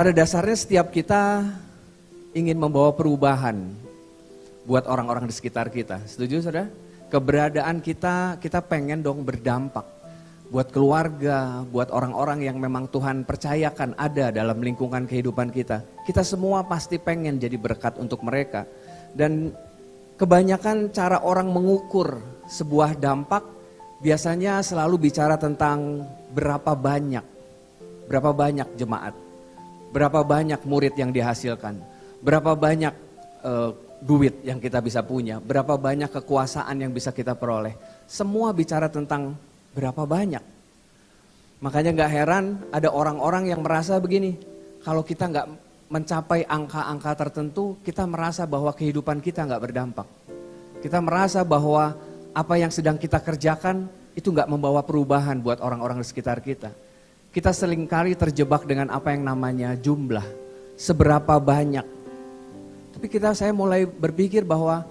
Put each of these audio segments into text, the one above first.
Pada dasarnya setiap kita ingin membawa perubahan buat orang-orang di sekitar kita. Setuju saudara? Keberadaan kita pengen dong berdampak buat keluarga, buat orang-orang yang memang Tuhan percayakan ada dalam lingkungan kehidupan kita. Kita semua pasti pengen jadi berkat untuk mereka. Dan kebanyakan cara orang mengukur sebuah dampak biasanya selalu bicara tentang berapa banyak jemaat, berapa banyak murid yang dihasilkan, berapa banyak duit yang kita bisa punya, berapa banyak kekuasaan yang bisa kita peroleh. Semua bicara tentang berapa banyak. Makanya gak heran ada orang-orang yang merasa begini, kalau kita gak mencapai angka-angka tertentu, kita merasa bahwa kehidupan kita gak berdampak. Kita merasa bahwa apa yang sedang kita kerjakan itu gak membawa perubahan buat orang-orang di sekitar kita. Kita seringkali terjebak dengan apa yang namanya jumlah, seberapa banyak. Tapi saya mulai berpikir bahwa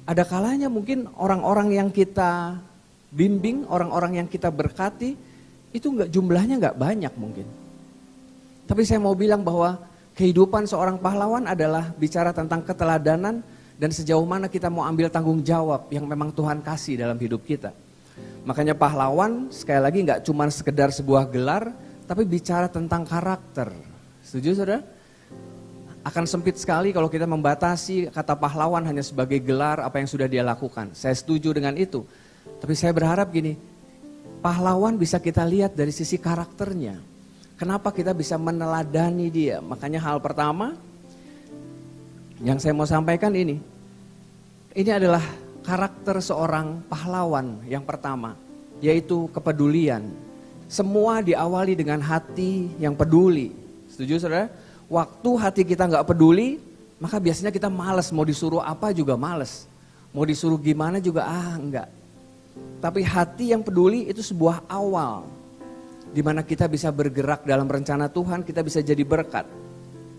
ada kalanya mungkin orang-orang yang kita bimbing, orang-orang yang kita berkati, itu jumlahnya nggak banyak mungkin. Tapi saya mau bilang bahwa kehidupan seorang pahlawan adalah bicara tentang keteladanan dan sejauh mana kita mau ambil tanggung jawab yang memang Tuhan kasih dalam hidup kita. Makanya pahlawan sekali lagi nggak cuma sekedar sebuah gelar, tapi bicara tentang karakter. Setuju saudara? Akan sempit sekali kalau kita membatasi kata pahlawan hanya sebagai gelar apa yang sudah dia lakukan. Saya setuju dengan itu. Tapi saya berharap gini, pahlawan bisa kita lihat dari sisi karakternya. Kenapa kita bisa meneladani dia? Makanya hal pertama yang saya mau sampaikan ini adalah karakter seorang pahlawan yang pertama, yaitu kepedulian. Semua diawali dengan hati yang peduli. Setuju saudara? Waktu hati kita gak peduli, maka biasanya kita malas, mau disuruh apa juga malas. Mau disuruh gimana juga enggak. Tapi hati yang peduli itu sebuah awal. Dimana kita bisa bergerak dalam rencana Tuhan, kita bisa jadi berkat.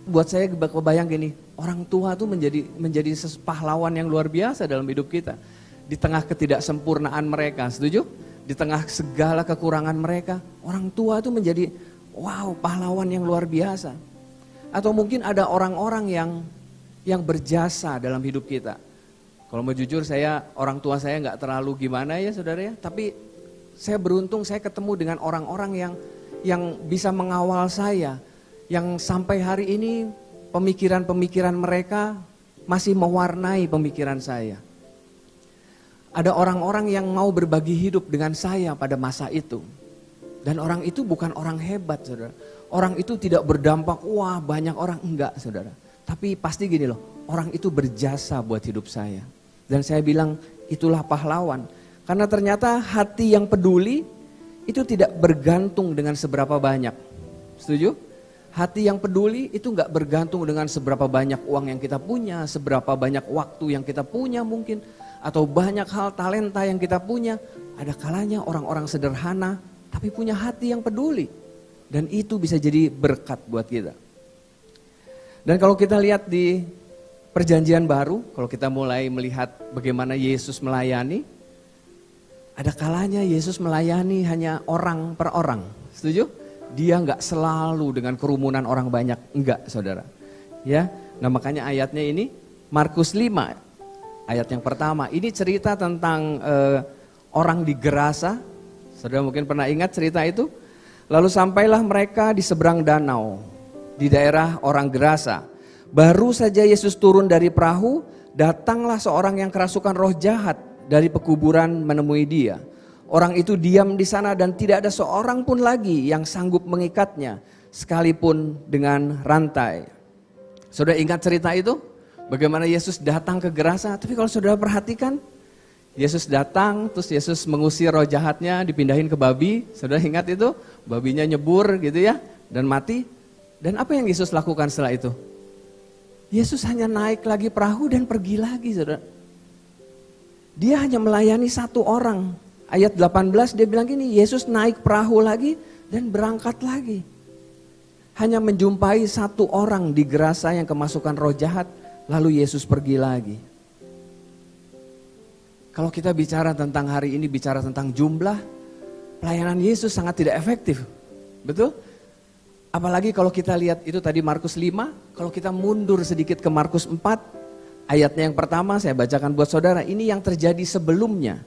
Buat saya kebayang gini, orang tua tuh menjadi pahlawan yang luar biasa dalam hidup kita. Di tengah ketidaksempurnaan mereka, setuju? Di tengah segala kekurangan mereka, orang tua tuh menjadi pahlawan yang luar biasa. Atau mungkin ada orang-orang yang berjasa dalam hidup kita. Kalau mau jujur orang tua saya gak terlalu gimana ya saudara ya. Tapi saya beruntung saya ketemu dengan orang-orang yang bisa mengawal saya. Yang sampai hari ini pemikiran-pemikiran mereka masih mewarnai pemikiran saya. Ada orang-orang yang mau berbagi hidup dengan saya pada masa itu. Dan orang itu bukan orang hebat saudara. Orang itu tidak berdampak, banyak orang, enggak saudara. Tapi pasti gini loh, orang itu berjasa buat hidup saya. Dan saya bilang itulah pahlawan. Karena ternyata hati yang peduli itu tidak bergantung dengan seberapa banyak. Setuju? Hati yang peduli itu enggak bergantung dengan seberapa banyak uang yang kita punya, seberapa banyak waktu yang kita punya mungkin. Atau banyak hal talenta yang kita punya. Ada kalanya orang-orang sederhana tapi punya hati yang peduli. Dan itu bisa jadi berkat buat kita. Dan kalau kita lihat di perjanjian baru, kalau kita mulai melihat bagaimana Yesus melayani, ada kalanya Yesus melayani hanya orang per orang. Setuju? Dia enggak selalu dengan kerumunan orang banyak, enggak saudara. Ya, nah makanya ayatnya ini Markus 5, ayat yang pertama. Ini cerita tentang orang di Gerasa. Saudara mungkin pernah ingat cerita itu? Lalu sampailah mereka di seberang danau, di daerah orang Gerasa. Baru saja Yesus turun dari perahu, datanglah seorang yang kerasukan roh jahat dari pekuburan menemui dia. Orang itu diam di sana dan tidak ada seorang pun lagi yang sanggup mengikatnya, sekalipun dengan rantai. Saudara ingat cerita itu? Bagaimana Yesus datang ke Gerasa? Tapi kalau saudara perhatikan, Yesus datang, terus Yesus mengusir roh jahatnya, dipindahin ke babi. Saudara ingat itu? Babinya nyebur gitu ya, dan mati. Dan apa yang Yesus lakukan setelah itu? Yesus hanya naik lagi perahu dan pergi lagi saudara. Dia hanya melayani satu orang. Ayat 18 dia bilang gini, Yesus naik perahu lagi dan berangkat lagi. Hanya menjumpai satu orang di Gerasa yang kemasukan roh jahat, lalu Yesus pergi lagi. Kalau kita bicara tentang hari ini, bicara tentang jumlah, pelayanan Yesus sangat tidak efektif. Betul? Apalagi kalau kita lihat itu tadi Markus 5, kalau kita mundur sedikit ke Markus 4, ayatnya yang pertama saya bacakan buat saudara, ini yang terjadi sebelumnya.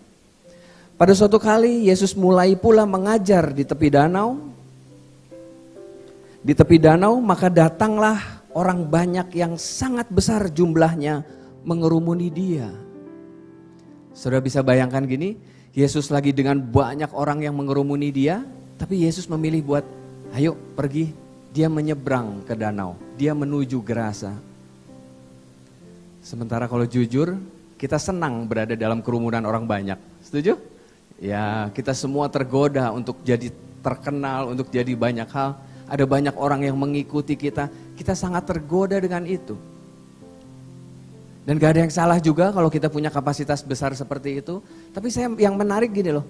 Pada suatu kali Yesus mulai pula mengajar di tepi danau. Di tepi danau maka datanglah orang banyak yang sangat besar jumlahnya mengerumuni dia. Saudara bisa bayangkan gini, Yesus lagi dengan banyak orang yang mengerumuni dia, tapi Yesus memilih buat ayo pergi, dia menyeberang ke danau, dia menuju Gerasa. Sementara kalau jujur, kita senang berada dalam kerumunan orang banyak, setuju? Ya, kita semua tergoda untuk jadi terkenal, untuk jadi banyak hal. Ada banyak orang yang mengikuti kita sangat tergoda dengan itu. Dan gak ada yang salah juga kalau kita punya kapasitas besar seperti itu. Tapi yang menarik gini loh,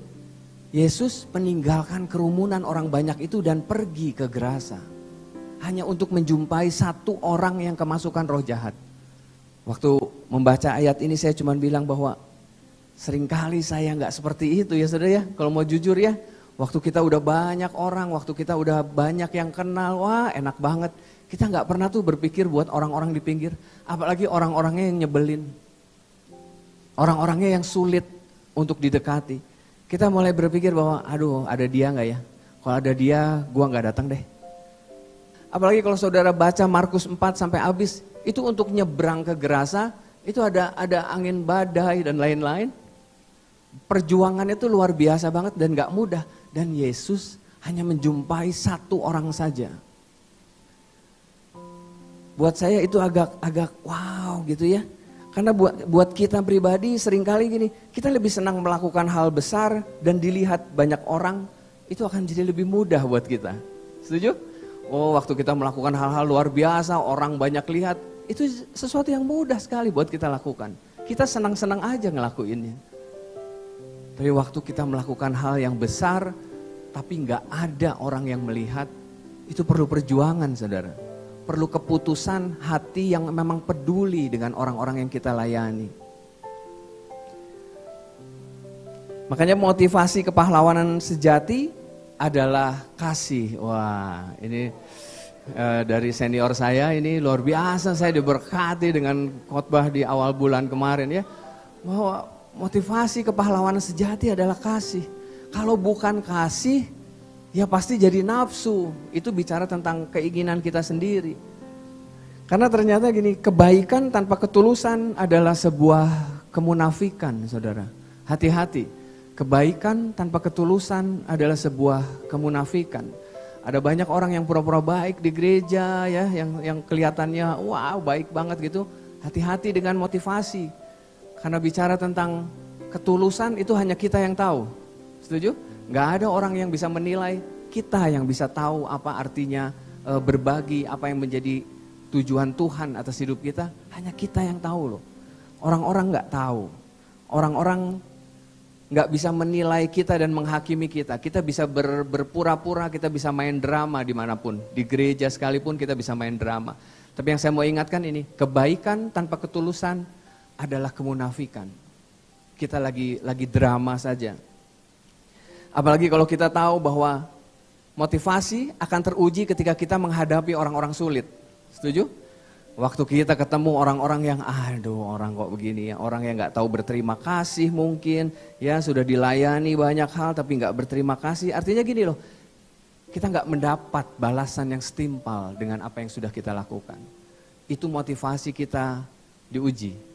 Yesus meninggalkan kerumunan orang banyak itu dan pergi ke Gerasa. Hanya untuk menjumpai satu orang yang kemasukan roh jahat. Waktu membaca ayat ini saya cuma bilang bahwa seringkali saya gak seperti itu ya saudara ya. Kalau mau jujur ya, waktu kita udah banyak orang, waktu kita udah banyak yang kenal, wah enak banget. Kita gak pernah tuh berpikir buat orang-orang di pinggir, apalagi orang-orangnya yang nyebelin. Orang-orangnya yang sulit untuk didekati. Kita mulai berpikir bahwa aduh ada dia gak ya? Kalau ada dia gua gak datang deh. Apalagi kalau saudara baca Markus 4 sampai habis, itu untuk nyebrang ke Gerasa, itu ada angin badai dan lain-lain. Perjuangan itu luar biasa banget dan gak mudah. Dan Yesus hanya menjumpai satu orang saja. Buat saya itu agak wow gitu ya. Karena buat kita pribadi seringkali gini, kita lebih senang melakukan hal besar dan dilihat banyak orang, itu akan jadi lebih mudah buat kita. Setuju? Oh, waktu kita melakukan hal-hal luar biasa, orang banyak lihat, itu sesuatu yang mudah sekali buat kita lakukan. Kita senang-senang aja ngelakuinnya. Tapi waktu kita melakukan hal yang besar, tapi nggak ada orang yang melihat, itu perlu perjuangan saudara. Perlu keputusan hati yang memang peduli dengan orang-orang yang kita layani. Makanya motivasi kepahlawanan sejati adalah kasih. Wah, ini dari senior saya ini luar biasa, saya diberkati dengan khotbah di awal bulan kemarin ya. Bahwa motivasi kepahlawanan sejati adalah kasih. Kalau bukan kasih, ya pasti jadi nafsu. Itu bicara tentang keinginan kita sendiri. Karena ternyata gini, kebaikan tanpa ketulusan adalah sebuah kemunafikan, saudara. Hati-hati, kebaikan tanpa ketulusan adalah sebuah kemunafikan. Ada banyak orang yang pura-pura baik di gereja ya, yang kelihatannya wow baik banget gitu. Hati-hati dengan motivasi. Karena bicara tentang ketulusan itu hanya kita yang tahu. Setuju? Gak ada orang yang bisa menilai, kita yang bisa tahu apa artinya berbagi, apa yang menjadi tujuan Tuhan atas hidup kita, hanya kita yang tahu loh. Orang-orang gak tahu, orang-orang gak bisa menilai kita dan menghakimi kita. Kita bisa berpura-pura, kita bisa main drama dimanapun, di gereja sekalipun kita bisa main drama. Tapi yang saya mau ingatkan ini, kebaikan tanpa ketulusan adalah kemunafikan. Kita lagi drama saja. Apalagi kalau kita tahu bahwa motivasi akan teruji ketika kita menghadapi orang-orang sulit. Setuju? Waktu kita ketemu orang-orang yang aduh orang kok begini ya. Orang yang gak tahu berterima kasih mungkin. Ya sudah dilayani banyak hal tapi gak berterima kasih. Artinya gini loh. Kita gak mendapat balasan yang setimpal dengan apa yang sudah kita lakukan. Itu motivasi kita diuji.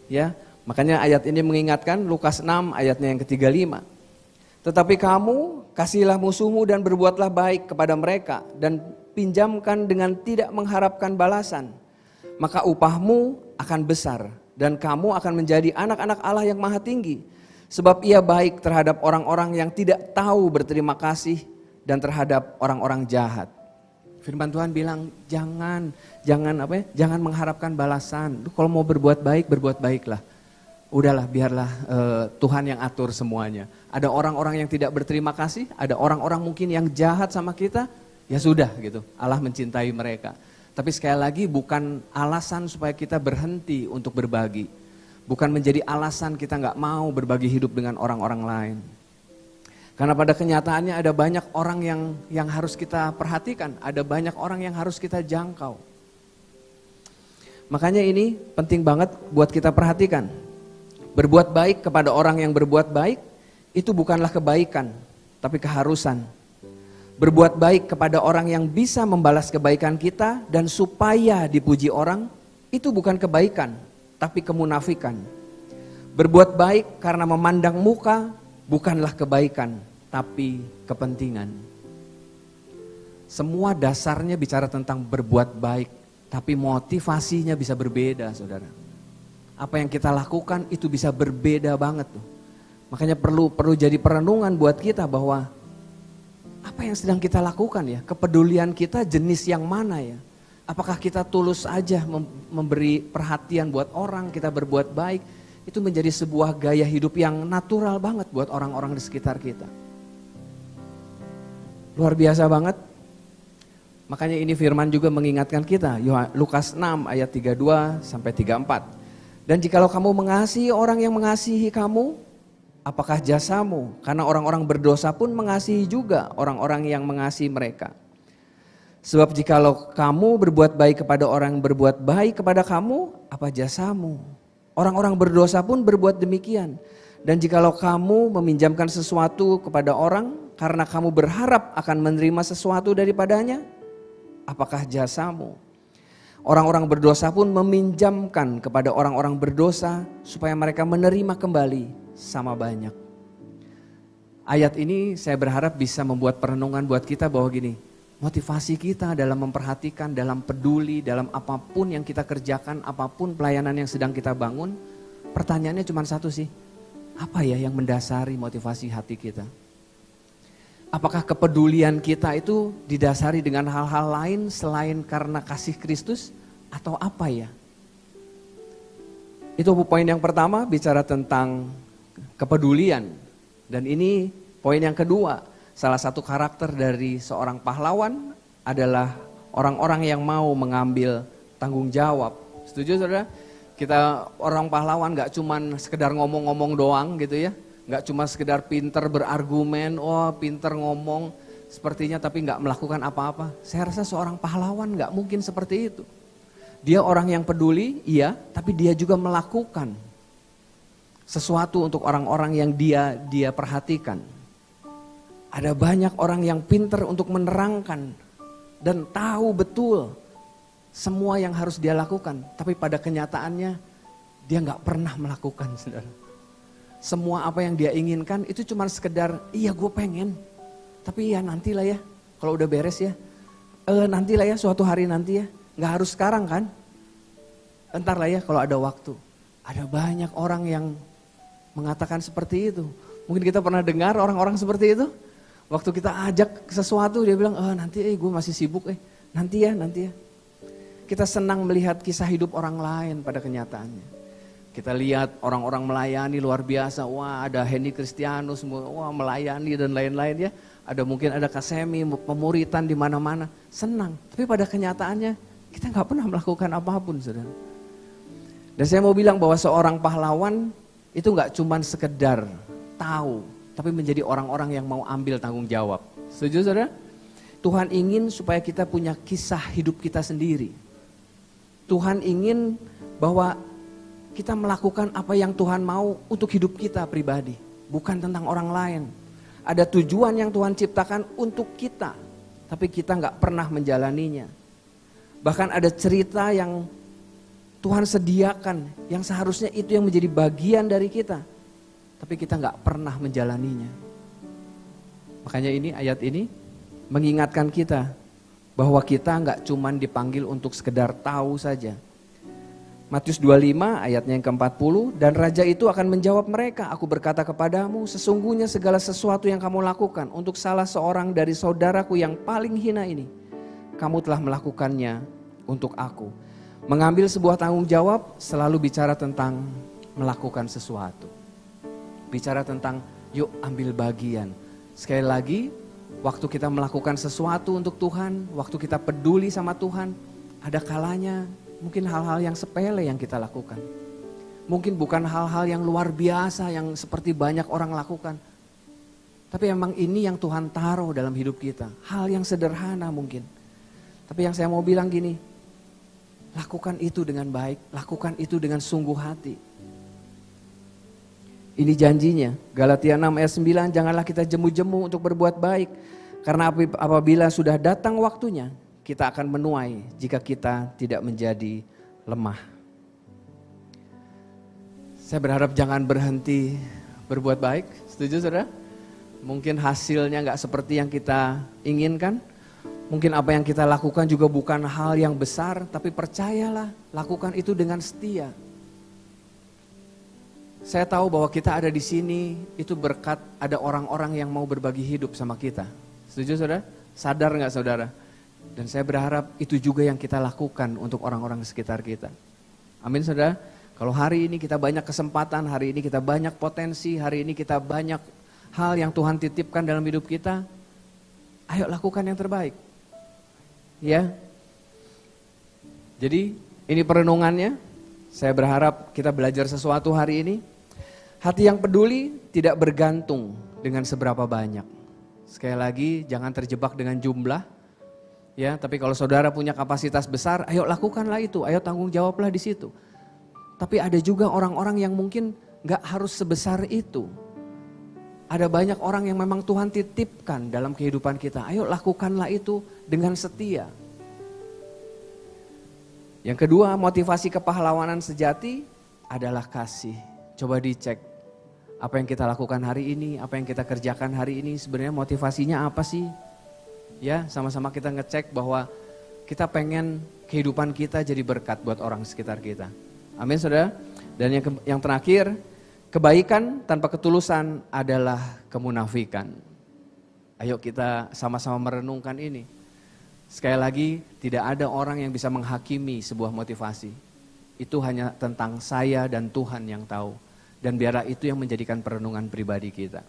Ya, makanya ayat ini mengingatkan Lukas 6 ayatnya yang ke-35. Tetapi kamu kasihlah musuhmu dan berbuatlah baik kepada mereka dan pinjamkan dengan tidak mengharapkan balasan. Maka upahmu akan besar dan kamu akan menjadi anak-anak Allah yang maha tinggi. Sebab ia baik terhadap orang-orang yang tidak tahu berterima kasih dan terhadap orang-orang jahat. Firman Tuhan bilang jangan mengharapkan balasan. Kalau mau berbuat baiklah. Udahlah biarlah Tuhan yang atur semuanya. Ada orang-orang yang tidak berterima kasih, ada orang-orang mungkin yang jahat sama kita, ya sudah gitu. Allah mencintai mereka. Tapi sekali lagi bukan alasan supaya kita berhenti untuk berbagi. Bukan menjadi alasan kita gak mau berbagi hidup dengan orang-orang lain. Karena pada kenyataannya ada banyak orang yang harus kita perhatikan, ada banyak orang yang harus kita jangkau. Makanya ini penting banget buat kita perhatikan. Berbuat baik kepada orang yang berbuat baik itu bukanlah kebaikan, tapi keharusan. Berbuat baik kepada orang yang bisa membalas kebaikan kita dan supaya dipuji orang, itu bukan kebaikan, tapi kemunafikan. Berbuat baik karena memandang muka bukanlah kebaikan, tapi kepentingan. Semua dasarnya bicara tentang berbuat baik, tapi motivasinya bisa berbeda, saudara. Apa yang kita lakukan itu bisa berbeda banget tuh. Makanya perlu jadi perenungan buat kita bahwa apa yang sedang kita lakukan ya, kepedulian kita jenis yang mana ya. Apakah kita tulus aja memberi perhatian buat orang, kita berbuat baik, itu menjadi sebuah gaya hidup yang natural banget buat orang-orang di sekitar kita. Luar biasa banget. Makanya ini firman juga mengingatkan kita, Lukas 6 ayat 32 sampai 34. Dan jikalau kamu mengasihi orang yang mengasihi kamu, apakah jasamu? Karena orang-orang berdosa pun mengasihi juga orang-orang yang mengasihi mereka. Sebab jikalau kamu berbuat baik kepada orang yang berbuat baik kepada kamu, apa jasamu? Orang-orang berdosa pun berbuat demikian. Dan jikalau kamu meminjamkan sesuatu kepada orang karena kamu berharap akan menerima sesuatu daripadanya, apakah jasamu? Orang-orang berdosa pun meminjamkan kepada orang-orang berdosa supaya mereka menerima kembali sama banyak. Ayat ini saya berharap bisa membuat perenungan buat kita bahwa gini, motivasi kita dalam memperhatikan, dalam peduli, dalam apapun yang kita kerjakan, apapun pelayanan yang sedang kita bangun, pertanyaannya cuma satu sih, apa ya yang mendasari motivasi hati kita? Apakah kepedulian kita itu didasari dengan hal-hal lain selain karena kasih Kristus atau apa ya? Itu poin yang pertama bicara tentang kepedulian. Dan ini poin yang kedua, salah satu karakter dari seorang pahlawan adalah orang-orang yang mau mengambil tanggung jawab. Setuju saudara? Kita orang pahlawan gak cuman sekedar ngomong-ngomong doang gitu ya. Gak cuma sekedar pinter berargumen, pinter ngomong sepertinya tapi gak melakukan apa-apa. Saya rasa seorang pahlawan gak mungkin seperti itu. Dia orang yang peduli, iya, tapi dia juga melakukan sesuatu untuk orang-orang yang dia perhatikan. Ada banyak orang yang pinter untuk menerangkan dan tahu betul semua yang harus dia lakukan. Tapi pada kenyataannya dia gak pernah melakukan, saudara. Semua apa yang dia inginkan itu cuma sekedar, iya gue pengen. Tapi ya nantilah ya, kalau udah beres ya. Nantilah ya, suatu hari nanti ya. Gak harus sekarang kan. Entar lah ya kalau ada waktu. Ada banyak orang yang mengatakan seperti itu. Mungkin kita pernah dengar orang-orang seperti itu. Waktu kita ajak sesuatu dia bilang, nanti gue masih sibuk nanti ya. Kita senang melihat kisah hidup orang lain pada kenyataannya. Kita lihat orang-orang melayani luar biasa, wah ada Henny Kristianus, wah melayani dan lain-lain ya. Ada mungkin ada Kasemi, pemuritan di mana-mana, senang. Tapi pada kenyataannya kita nggak pernah melakukan apapun, saudara. Dan saya mau bilang bahwa seorang pahlawan itu nggak cuma sekedar tahu, tapi menjadi orang-orang yang mau ambil tanggung jawab. Setuju saudara? Tuhan ingin supaya kita punya kisah hidup kita sendiri. Tuhan ingin bahwa kita melakukan apa yang Tuhan mau untuk hidup kita pribadi, bukan tentang orang lain. Ada tujuan yang Tuhan ciptakan untuk kita, tapi kita nggak pernah menjalaninya. Bahkan ada cerita yang Tuhan sediakan, yang seharusnya itu yang menjadi bagian dari kita, tapi kita nggak pernah menjalaninya. Makanya ini ayat ini mengingatkan kita bahwa kita nggak cuma dipanggil untuk sekedar tahu saja. Matius 25 ayatnya yang ke-40, dan raja itu akan menjawab mereka, aku berkata kepadamu, sesungguhnya segala sesuatu yang kamu lakukan untuk salah seorang dari saudaraku yang paling hina ini, kamu telah melakukannya untuk aku. Mengambil sebuah tanggung jawab selalu bicara tentang melakukan sesuatu. Bicara tentang yuk ambil bagian. Sekali lagi, waktu kita melakukan sesuatu untuk Tuhan, waktu kita peduli sama Tuhan, ada kalanya mungkin hal-hal yang sepele yang kita lakukan. Mungkin bukan hal-hal yang luar biasa yang seperti banyak orang lakukan. Tapi memang ini yang Tuhan taruh dalam hidup kita. Hal yang sederhana mungkin. Tapi yang saya mau bilang gini, lakukan itu dengan baik, lakukan itu dengan sungguh hati. Ini janjinya, Galatia 6 ayat 9, janganlah kita jemu-jemu untuk berbuat baik. Karena apabila sudah datang waktunya, kita akan menuai jika kita tidak menjadi lemah. Saya berharap jangan berhenti berbuat baik, setuju saudara? Mungkin hasilnya gak seperti yang kita inginkan. Mungkin apa yang kita lakukan juga bukan hal yang besar, tapi percayalah, lakukan itu dengan setia. Saya tahu bahwa kita ada di sini, itu berkat ada orang-orang yang mau berbagi hidup sama kita. Setuju saudara? Sadar gak saudara? Dan saya berharap itu juga yang kita lakukan untuk orang-orang di sekitar kita. Amin saudara? Kalau hari ini kita banyak kesempatan, hari ini kita banyak potensi, hari ini kita banyak hal yang Tuhan titipkan dalam hidup kita, ayo lakukan yang terbaik. Ya. Jadi ini perenungannya, saya berharap kita belajar sesuatu hari ini. Hati yang peduli tidak bergantung dengan seberapa banyak. Sekali lagi jangan terjebak dengan jumlah. Ya, tapi kalau saudara punya kapasitas besar, ayo lakukanlah itu, ayo tanggung jawablah di situ. Tapi ada juga orang-orang yang mungkin gak harus sebesar itu. Ada banyak orang yang memang Tuhan titipkan dalam kehidupan kita. Ayo lakukanlah itu dengan setia. Yang kedua, motivasi kepahlawanan sejati adalah kasih. Coba dicek apa yang kita lakukan hari ini, apa yang kita kerjakan hari ini, sebenarnya motivasinya apa sih? Ya, sama-sama kita ngecek bahwa kita pengen kehidupan kita jadi berkat buat orang sekitar kita. Amin saudara. Dan yang terakhir, kebaikan tanpa ketulusan adalah kemunafikan. Ayo kita sama-sama merenungkan ini. Sekali lagi, tidak ada orang yang bisa menghakimi sebuah motivasi. Itu hanya tentang saya dan Tuhan yang tahu. Dan biarlah itu yang menjadikan perenungan pribadi kita.